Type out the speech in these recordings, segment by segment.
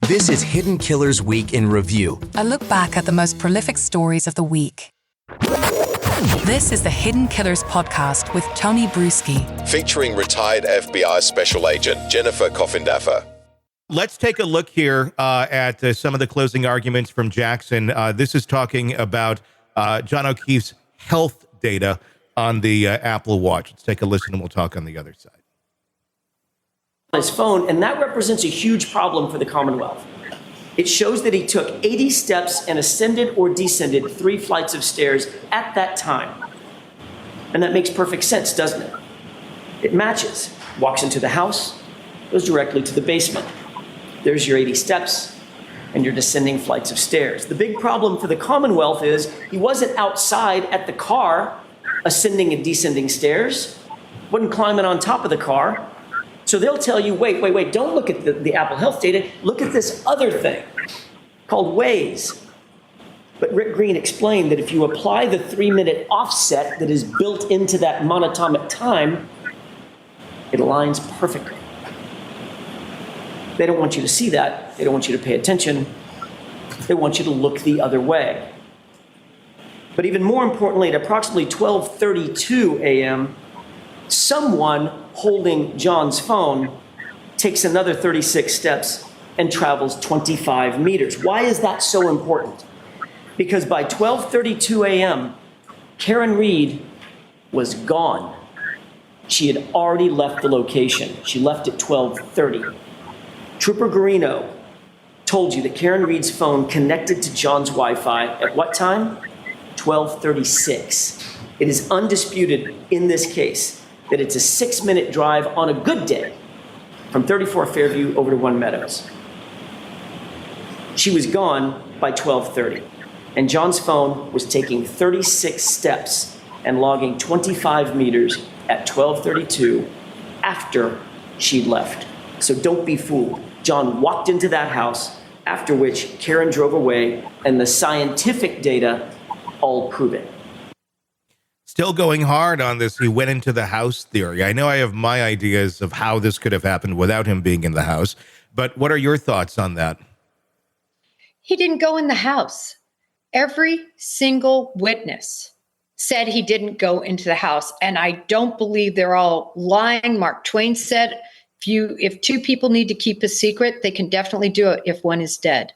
This is Hidden Killers Week in Review. A look back at the most prolific stories of the week. This is the Hidden Killers podcast with Tony Brueski. Featuring retired FBI Special Agent Jennifer Coffindaffer. Let's take a look here at some of the closing arguments from Jackson. This is talking about John O'Keefe's health data on the Apple Watch. Let's take a listen and we'll talk on the other side. His phone, and that represents a huge problem for the Commonwealth. It shows that he took 80 steps and ascended or descended 3 flights of stairs at that time. And that makes perfect sense, doesn't it? It matches. Walks into the house, goes directly to the basement. There's your 80 steps and your descending flights of stairs. The big problem for the Commonwealth is he wasn't outside at the car ascending and descending stairs, wasn't climbing on top of the car. So they'll tell you, wait, don't look at the Apple Health data. Look at this other thing called Waze. But Rick Green explained that if you apply the 3-minute offset that is built into that monatomic time, it aligns perfectly. They don't want you to see that. They don't want you to pay attention. They want you to look the other way. But even more importantly, at approximately 12:32 a.m., someone holding John's phone takes another 36 steps and travels 25 meters. Why is that so important? Because by 12:32 a.m., Karen Reed was gone. She had already left the location. She left at 12:30. Trooper Garino told you that Karen Reed's phone connected to John's Wi-Fi at what time? 12:36. It is undisputed in this case that it's a 6-minute drive on a good day from 34 Fairview over to One Meadows. She was gone by 12:30, and John's phone was taking 36 steps and logging 25 meters at 12:32 after she'd left. So don't be fooled. John walked into that house, after which Karen drove away, and the scientific data all prove it. Still going hard on this, he went into the house theory. I know I have my ideas of how this could have happened without him being in the house, but what are your thoughts on that? He didn't go in the house. Every single witness said he didn't go into the house, and I don't believe they're all lying. Mark Twain said, if 2 people need to keep a secret, they can definitely do it if one is dead.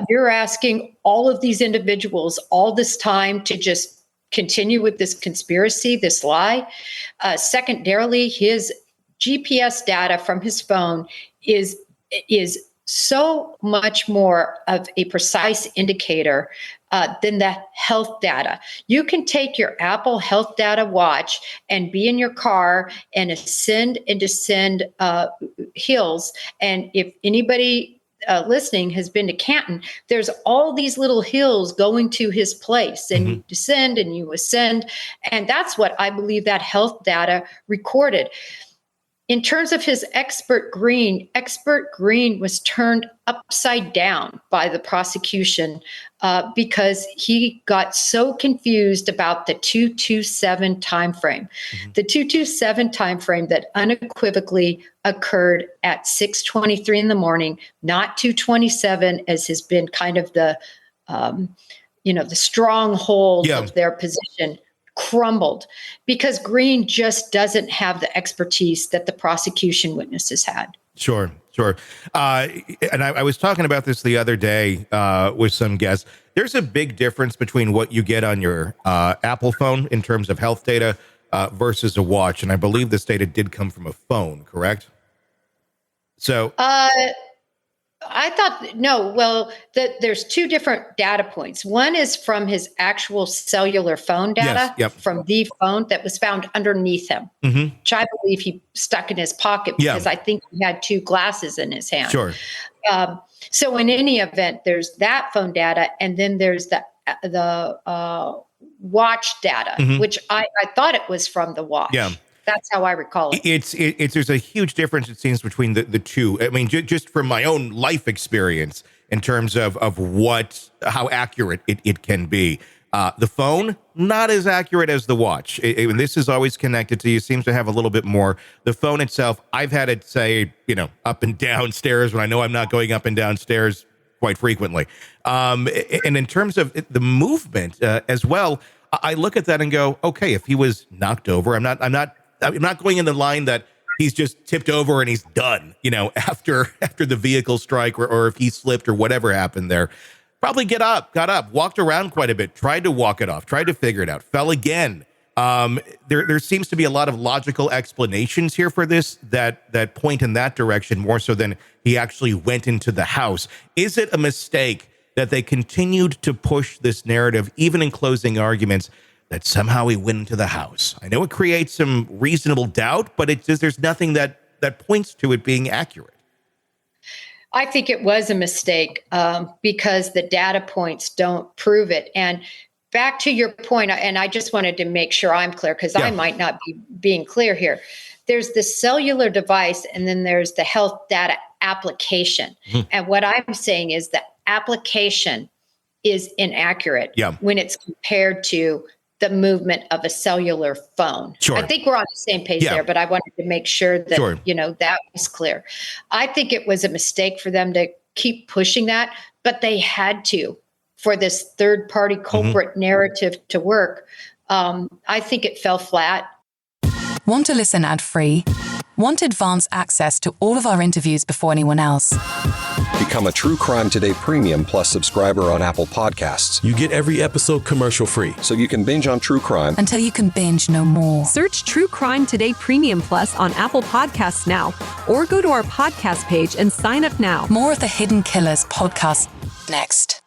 You're asking all of these individuals all this time to just continue with this conspiracy, this lie. Secondarily, his GPS data from his phone is so much more of a precise indicator than the health data. You can take your Apple Health Data watch and be in your car and ascend and descend hills. And if anybody listening has been to Canton, there's all these little hills going to his place, and you descend and you ascend. And that's what I believe that health data recorded. In terms of his expert green was turned upside down by the prosecution because he got so confused about the 227 timeframe. The 227 timeframe that unequivocally occurred at 6:23 in the morning, not 227, as has been kind of the stronghold of their position, crumbled because Green just doesn't have the expertise that the prosecution witnesses had. Sure. And I was talking about this the other day with some guests. There's a big difference between what you get on your Apple phone in terms of health data versus a watch. And I believe this data did come from a phone, correct? So I thought, there's 2 different data points. One is from his actual cellular phone data from the phone that was found underneath him, which I believe he stuck in his pocket because I think he had 2 glasses in his hand. Sure. So in any event, there's that phone data, and then there's the watch data, which I thought it was from the watch. Yeah. That's how I recall it. There's a huge difference, it seems, between the 2. I mean, just from my own life experience in terms of how accurate it can be. The phone, not as accurate as the watch. And this is always connected to you, seems to have a little bit more. The phone itself, I've had it say, up and down stairs when I know I'm not going up and down stairs quite frequently. And in terms of the movement as well, I look at that and go, okay, if he was knocked over, I'm not going in the line that he's just tipped over and he's done, after the vehicle strike or if he slipped or whatever happened there. Probably got up, walked around quite a bit, tried to walk it off, tried to figure it out, fell again. There seems to be a lot of logical explanations here for this that point in that direction more so than he actually went into the house. Is it a mistake that they continued to push this narrative, even in closing arguments, that somehow he went into the house? I know it creates some reasonable doubt, but there's nothing that points to it being accurate. I think it was a mistake because the data points don't prove it. And back to your point, and I just wanted to make sure I'm clear because I might not be being clear here. There's the cellular device and then there's the health data application. Mm-hmm. And what I'm saying is the application is inaccurate when it's compared to the movement of a cellular phone. Sure. I think we're on the same page there, but I wanted to make sure that, that was clear. I think it was a mistake for them to keep pushing that, but they had to for this third-party culprit narrative to work. I think it fell flat. Want to listen ad-free? Want advanced access to all of our interviews before anyone else? Become a True Crime Today Premium Plus subscriber on Apple Podcasts. You get every episode commercial-free. So you can binge on true crime until you can binge no more. Search True Crime Today Premium Plus on Apple Podcasts now, or go to our podcast page and sign up now. More of the Hidden Killers podcast next.